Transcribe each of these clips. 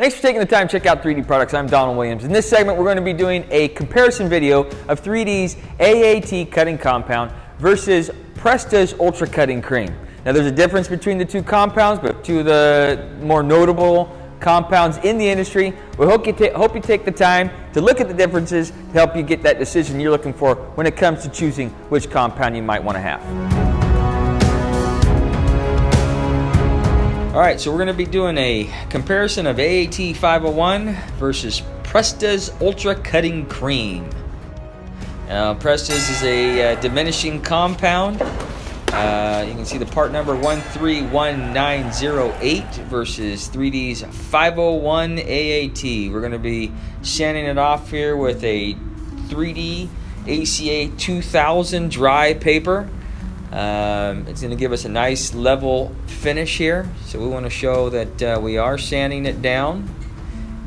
Thanks for taking the time to check out 3D Products. I'm Donald Williams. In this segment, we're going to be doing a comparison video of 3D's AAT cutting compound versus Presta's Ultra Cutting Cream. Now, there's a difference between the two compounds, but two of the more notable compounds in the industry. We hope you take the time to look at the differences to help you get that decision you're looking for when it comes to choosing which compound you might want to have. Alright, so we're going to be doing a comparison of AAT 501 versus Presta's Ultra Cutting Cream. Now, Presta's is a diminishing compound. You can see the part number 131908 versus 3D's 501 AAT. We're going to be sanding it off here with a 3D ACA 2000 dry paper. It's going to give us a nice level finish here, so we want to show that we are sanding it down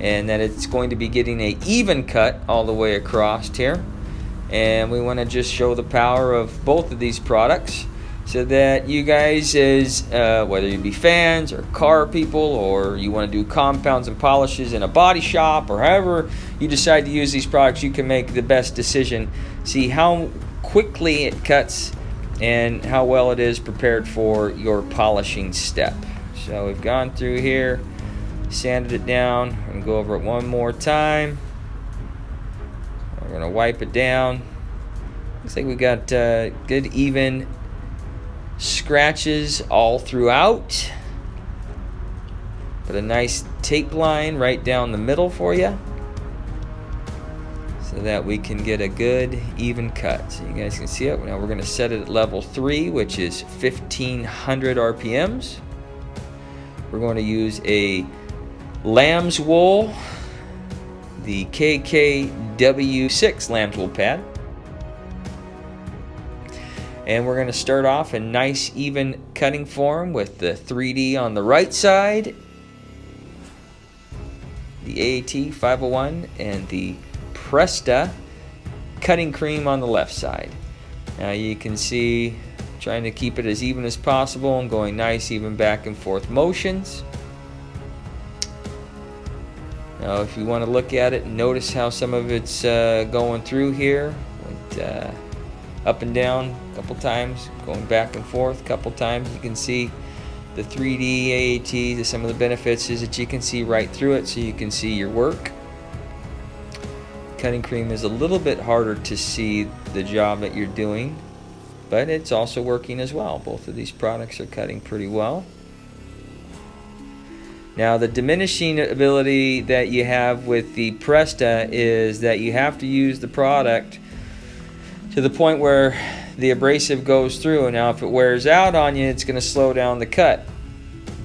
and that it's going to be getting an even cut all the way across here. And we want to just show the power of both of these products so that you guys, as whether you be fans or car people, or you want to do compounds and polishes in a body shop, or however you decide to use these products, you can make the best decision, see how quickly it cuts and how well it is prepared for your polishing step. So we've gone through here, sanded it down. We're going to go over it one more time. We're going to wipe it down. Looks like we got good even scratches all throughout. Put a nice tape line right down the middle for you, so that we can get a good even cut. So you guys can see it. Now we're going to set it at level 3, which is 1500 RPMs. We're going to use a lamb's wool, the KKW6 lamb's wool pad. And we're going to start off in nice even cutting form with the 3D on the right side, the AAT 501, and the Presta cutting cream on the left side. Now you can see, trying to keep it as even as possible and going nice even back and forth motions. Now if you want to look at it and notice how some of it's going through here, went up and down a couple times, going back and forth a couple times. You can see the 3D AAT, some of the benefits is that you can see right through it, so you can see your work. Cutting cream is a little bit harder to see the job that you're doing, but it's also working as well. Both of these products are cutting pretty well. Now the diminishing ability that you have with the Presta is that you have to use the product to the point where the abrasive goes through. Now if it wears out on you, it's going to slow down the cut,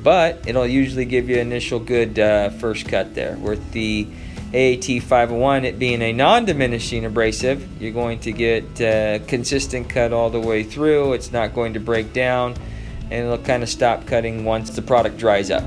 but it'll usually give you an initial good first cut there. With the AAT 501, it being a non-diminishing abrasive, you're going to get consistent cut all the way through. It's not going to break down, and it'll kind of stop cutting once the product dries up.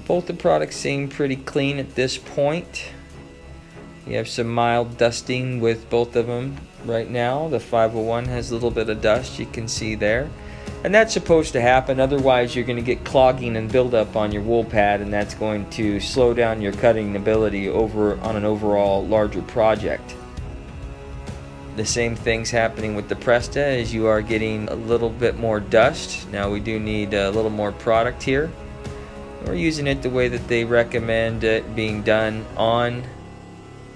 Both the products seem pretty clean at this point. You have some mild dusting with both of them right now. The 501 has a little bit of dust, you can see there. And that's supposed to happen, otherwise you're going to get clogging and buildup on your wool pad, and that's going to slow down your cutting ability on an overall larger project. The same thing's happening with the Presta, as you are getting a little bit more dust. Now we do need a little more product here. We're using it the way that they recommend it being done on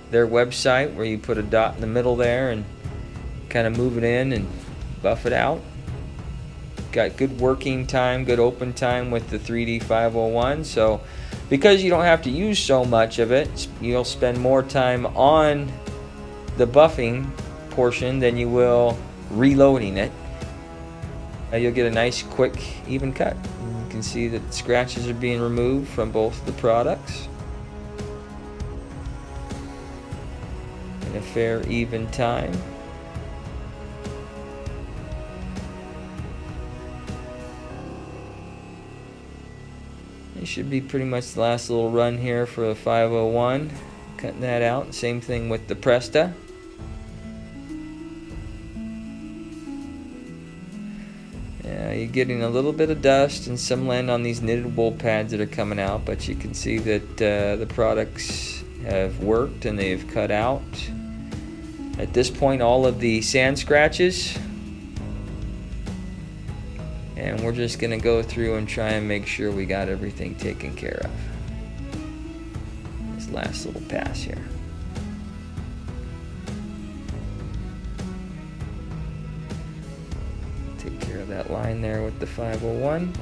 their website, where you put a dot in the middle there and kind of move it in and buff it out. Got good working time, good open time with the 3D 501, so because you don't have to use so much of it, you'll spend more time on the buffing portion than you will reloading it. You'll get a nice quick even cut. You can see that scratches are being removed from both of the products in a fair even time. It should be pretty much the last little run here for the 501. Cutting that out. Same thing with the Presta. Yeah, you're getting a little bit of dust and some land on these knitted wool pads that are coming out, but you can see that the products have worked and they've cut out. At this point, all of the sand scratches. And we're just going to go through and try and make sure we got everything taken care of. This last little pass here. Take care of that line there with the 501.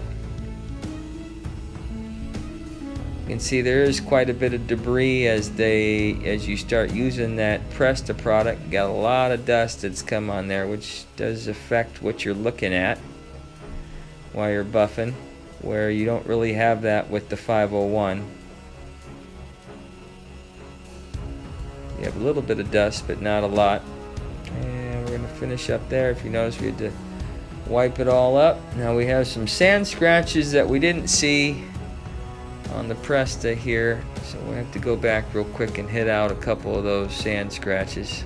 You can see there is quite a bit of debris as you start using that Presta product. You got a lot of dust that's come on there, which does affect what you're looking at while you're buffing, where you don't really have that with the 501. You have a little bit of dust, but not a lot. And we're going to finish up there. If you notice, we had to wipe it all up. Now we have some sand scratches that we didn't see on the Presta here, so we have to go back real quick and hit out a couple of those sand scratches.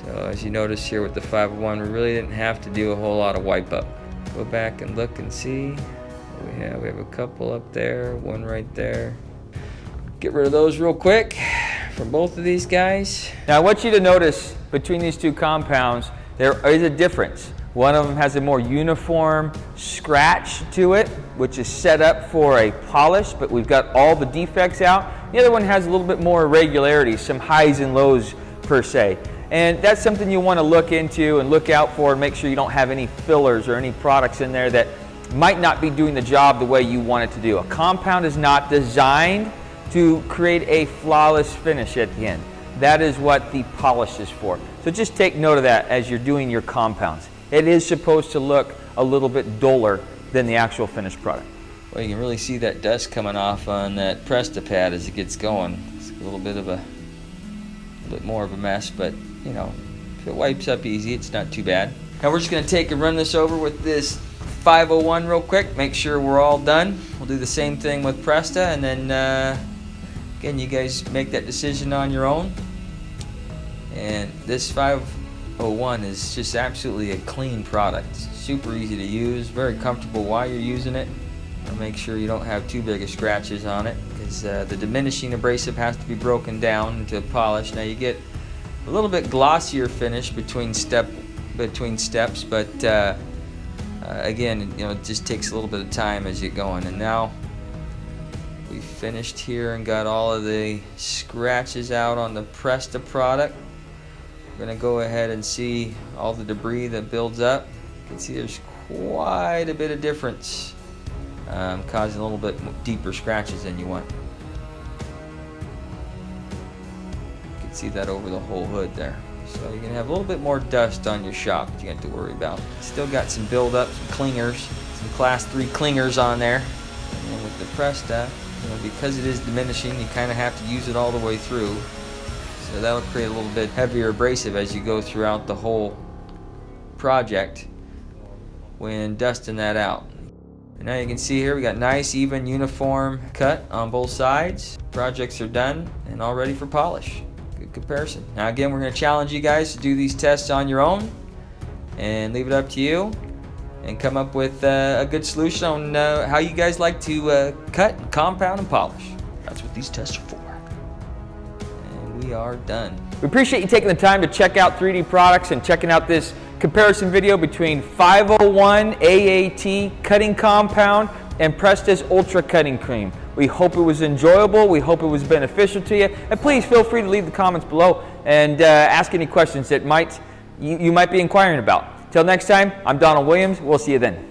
So as you notice here with the 501, we really didn't have to do a whole lot of wipe up. Go back and look and see. We have a couple up there, one right there. Get rid of those real quick for both of these guys. Now I want you to notice between these two compounds there is a difference. One of them has a more uniform scratch to it, which is set up for a polish, but we've got all the defects out. The other one has a little bit more irregularity, some highs and lows per se. And that's something you want to look into and look out for and make sure you don't have any fillers or any products in there that might not be doing the job the way you want it to do. A compound is not designed to create a flawless finish at the end. That is what the polish is for. So just take note of that as you're doing your compounds. It is supposed to look a little bit duller than the actual finished product. Well, you can really see that dust coming off on that Presta pad as it gets going. It's a little bit more of a mess, but you know, if it wipes up easy, it's not too bad. Now we're just going to take and run this over with this 501 real quick, make sure we're all done. We'll do the same thing with Presta, and then again, you guys make that decision on your own. And this 501 is just absolutely a clean product. It's super easy to use, very comfortable while you're using it. Make sure you don't have too big of scratches on it, because the diminishing abrasive has to be broken down into a polish. Now you get a little bit glossier finish between steps, but again, you know, it just takes a little bit of time as you're going. And now we finished here and got all of the scratches out on the Presta product. We're going to go ahead and see all the debris that builds up. You can see there's quite a bit of difference, causing a little bit deeper scratches than you want. See that over the whole hood there. So you're gonna have a little bit more dust on your shop that you have to worry about. Still got some buildup, some clingers, some class 3 clingers on there. And then with the Presta, you know, because it is diminishing, you kind of have to use it all the way through. So that'll create a little bit heavier abrasive as you go throughout the whole project when dusting that out. And now you can see here we got nice, even, uniform cut on both sides. Projects are done and all ready for polish. Good comparison. Now again, we're going to challenge you guys to do these tests on your own and leave it up to you and come up with a good solution on how you guys like to cut, and compound, and polish. That's what these tests are for. And we are done. We appreciate you taking the time to check out 3D Products and checking out this comparison video between 501 AAT cutting compound and Presta's Ultra Cutting Cream. We hope it was enjoyable. We hope it was beneficial to you. And please feel free to leave the comments below and ask any questions that you might be inquiring about. Till next time, I'm Donald Williams. We'll see you then.